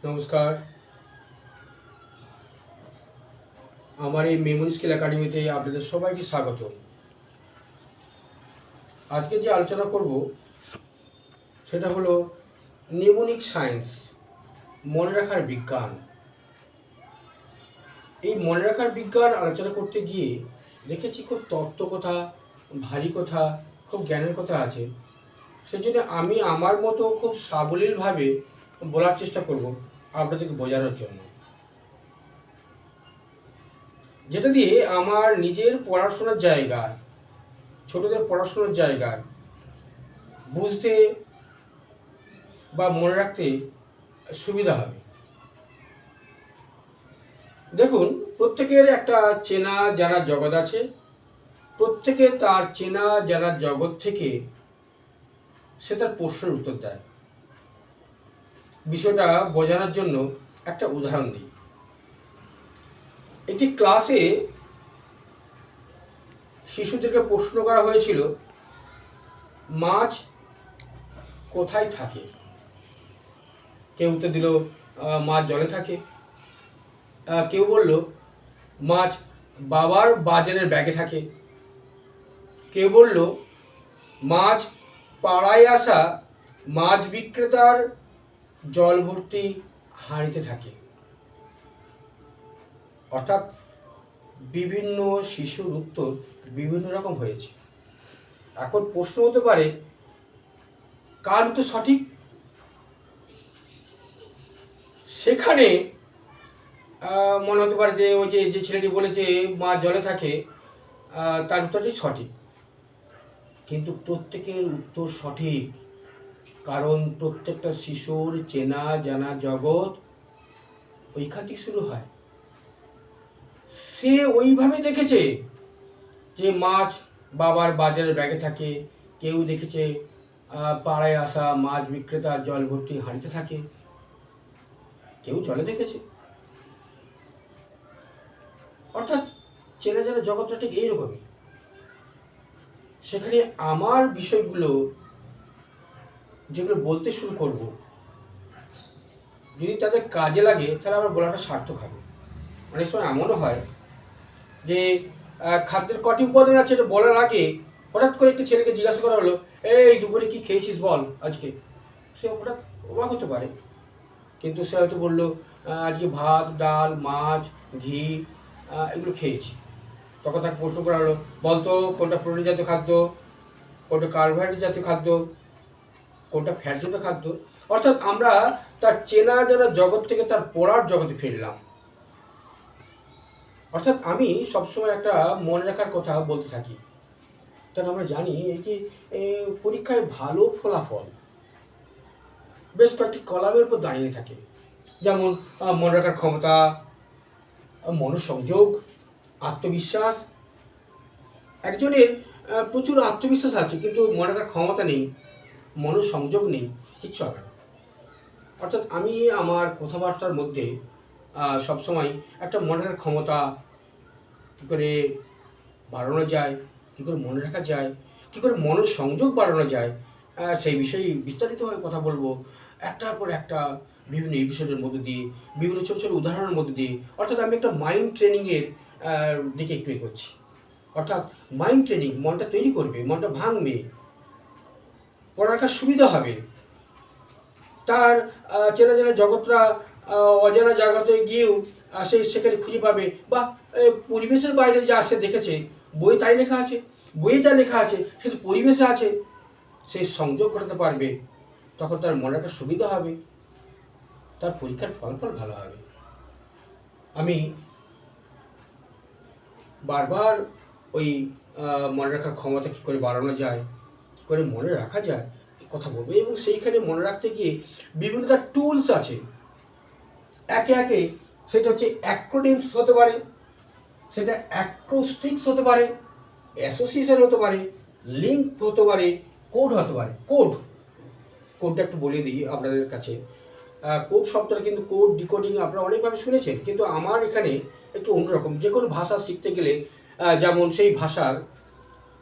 নমস্কার। আমার এই মেমোরি স্কিল একাডেমিতে আপনাদের সবাইকে স্বাগত। আজকে যে আলোচনা করব সেটা হলো নিউমোনিক সায়েন্স, মনে রাখার বিজ্ঞান। এই মনে রাখার বিজ্ঞান আলোচনা করতে গিয়ে দেখেছি খুব তত্ত্ব কথা, ভারী কথা, খুব জ্ঞানের কথা আছে। সেজন্য আমি আমার মতো খুব সাবলীলভাবে বলার চেষ্টা করব আপনাদেরকে বোঝানোর জন্য, যেটা দিয়ে আমার নিজের পড়াশোনার জায়গায়, ছোটদের পড়াশোনার জায়গায় বুঝতে বা মনে রাখতে সুবিধা হবে। দেখুন, প্রত্যেকের একটা চেনা জানা জগৎ আছে। প্রত্যেকে তার চেনা জানা জগৎ থেকে সে তার প্রশ্নের উত্তর দেয়। বিষয়টা বোঝানোর জন্য একটা উদাহরণ দিই। একটি ক্লাসে শিশুদেরকে প্রশ্ন করা হয়েছিল, মাছ কোথায় থাকে? কেউ উত্তর দিল, মাছ জলে থাকে। কেউ বলল, মাছ বাবার বাজারের ব্যাগে থাকে। কেউ বলল, মাছ পাড়ায় আসা মাছ বিক্রেতার জল ভর্তি হাঁড়িতে থাকে। অর্থাৎ বিভিন্ন শিশুর উত্তর বিভিন্ন রকম হয়েছে। এখন প্রশ্ন হতে পারে, কার উত্তর সঠিক? সেখানে মনে হতে পারে যে ওই যে ছেলেটি বলেছে মাছ জলে থাকে, তার উত্তরটি সঠিক। কিন্তু প্রত্যেকের উত্তর সঠিক, কারণ প্রত্যেকটা শিশুর চেনা জানা জগৎ ওইখান থেকে শুরু হয়। সে ওইভাবে দেখেছে যে মাছ বাবার বাজারের ব্যাগে থাকে। কেউ দেখেছে পাড়ায় আসা মাছ বিক্রেতা জল ভর্তি হাঁড়িতে থাকে। কেউ জলে দেখেছে। অর্থাৎ চেনা জানা জগৎটা ঠিক এইরকমই। সেখানে আমার বিষয়গুলো যেগুলো বলতে শুরু করব, যদি তাদের কাজে লাগে তাহলে আমার বলাটা সার্থক হবে। অনেক সময় এমনও হয় যে খাদ্যের কটি উপাদান আছে এটা বলার আগে হঠাৎ করে একটি ছেলেকে জিজ্ঞাসা করা হলো, এই দুপুরে কি খেয়েছিস বল আজকে। সে হঠাৎ অবাক হতে পারে, কিন্তু সে হয়তো বললো, আজকে ভাত ডাল মাছ ঘি এগুলো খেয়েছি। তখন তাকে প্রশ্ন করা হলো, বলতো কোনটা প্রোটিন জাতীয় খাদ্য, কোনটা কার্বোহাইড্রেট জাতীয় খাদ্য, কোনটা ফ্যাট জাতীয় খাদ্য। অর্থাৎ আমরা তার চেনা জানা জগৎ থেকে তার পড়ার জগতে ফিরলাম। অর্থাৎ আমি সবসময় একটা মনে রাখার কথা বলতে থাকি। কারণ আমরা জানি এই যে পরীক্ষায় ভালো ফলাফল বেশ কয়েকটি কলামের উপর দাঁড়িয়ে থাকে। যেমন মনে রাখার ক্ষমতা, মনোসংযোগ, আত্মবিশ্বাস। একজনের প্রচুর আত্মবিশ্বাস আছে কিন্তু মনে রাখার ক্ষমতা নেই, মনোসংযোগ নেই, কিচ্ছু হবে না। অর্থাৎ আমি আমার কথাবার্তার মধ্যে সবসময় একটা মনে রাখার ক্ষমতা কী করে বাড়ানো যায়, কী করে মনে রাখা যায়, কী করে মনোসংযোগ বাড়ানো যায়, সেই বিষয়ে বিস্তারিতভাবে কথা বলবো। একটার পর একটা বিভিন্ন এপিসোডের মধ্যে দিয়ে, বিভিন্ন ছোটো ছোটো উদাহরণের মধ্যে দিয়ে। অর্থাৎ আমি একটা মাইন্ড ট্রেনিংয়ের দিকে একটু এগোচ্ছি। অর্থাৎ মাইন্ড ট্রেনিং, মনটা তৈরি করবে, মনটা ভাঙবে, পড়ার সুবিধা হবে। তার চেনা জানা জগৎটা অজানা জগতে গিয়েও সে সেখানে খুঁজে পাবে, বা পরিবেশের বাইরে যা সে দেখেছে, বই তাই লেখা আছে, বইয়ে যা লেখা আছে সেটা পরিবেশে আছে, সে সংযোগ করতে পারবে। তখন তার মনে রাখার সুবিধা হবে, তার পরীক্ষার ফলাফল ভালো হবে। আমি বারবার ওই মনে রাখার ক্ষমতা কী করে বাড়ানো যায়, কী করে মনে রাখা যায় কথা বলবো। এবং সেইখানে মনে রাখতে গিয়ে বিভিন্ন তার টুলস আছে। একে একে সেটা হচ্ছে অ্যাক্রোনিমস হতে পারে, সেটা অ্যাক্রোস্টিক্স হতে পারে, অ্যাসোসিয়েশন হতে পারে, লিঙ্ক হতে পারে, কোড হতে পারে। কোডটা একটু বলে দিই আপনাদের কাছে। কোড শব্দটা কিন্তু কোড ডিকোডিং আপনারা অনেকভাবে শুনেছেন, কিন্তু আমার এখানে একটু অন্যরকম। যে কোনো ভাষা শিখতে গেলে যেমন সেই ভাষার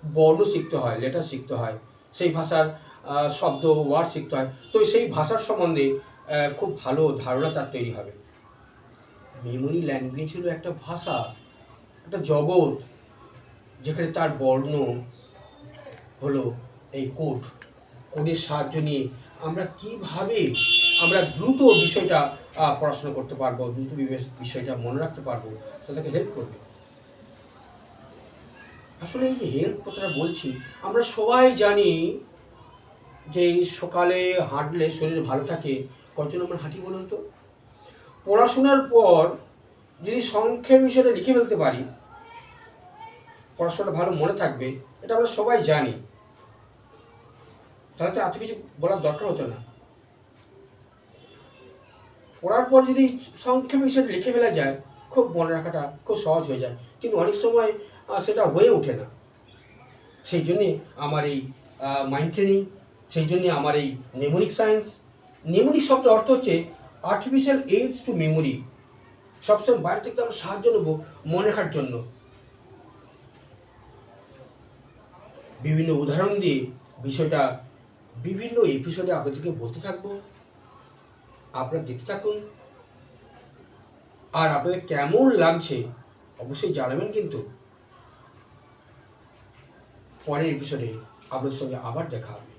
বর্ণ শিখতে হয়, লেটার শিখতে হয়, সেই ভাষার শব্দ ওয়ার্ড শিখতে হয়। তো সেই ভাষার সম্বন্ধে খুব ভালো ধারণা তার তৈরি হবে। মেমোরি ল্যাঙ্গুয়েজ হলো একটা ভাষা, একটা জগৎ, যেখানে তার বর্ণ হলো এই কোড। কোডের সাহায্য নিয়ে আমরা কিভাবে আমরা দ্রুত বিষয়টা পড়াশোনা করতে পারবো, দ্রুত বিষয়টা মনে রাখতে পারবো, সেটাকে হেল্প করবে। আসলে এই যে হেল্প কথাটা বলছি, আমরা সবাই জানি যে সকালে হাঁটলে শরীর ভালো থাকে। কতজন আমরা হাঁটি বলুন তো? পড়াশোনার পর যদি সংক্ষেপ বিষয়টা লিখে ফেলতে পারি, পড়াশোনাটা ভালো মনে থাকবে, এটা আমরা সবাই জানি। তাহলে তো এত কিছু বলার দরকার হতো না। পড়ার পর যদি সংক্ষেপে বিষয়টা লিখে ফেলা যায়, খুব মনে রাখাটা খুব সহজ হয়ে যায়। কিন্তু অনেক সময় সেটা হয়ে ওঠে না। সেই জন্যে আমার এই মাইন্ড ট্রেনিং, সেই জন্যে আমার এই নেমোনিক সায়েন্স। নেমোনিক শব্দের অর্থ হচ্ছে আর্টিফিশিয়াল এইডস টু মেমোরি। সবসময় বাইরে থেকে আমরা সাহায্য নেবো মনে রাখার জন্য। বিভিন্ন উদাহরণ দিয়ে বিষয়টা বিভিন্ন এপিসোডে আপনাদেরকে বলতে থাকবো। আপনারা দেখতে থাকুন। আর আপনাদের কেমন লাগছে অবশ্যই জানাবেন। কিন্তু পরের এপিসোডে আপনাদের সঙ্গে আবার দেখা হবে।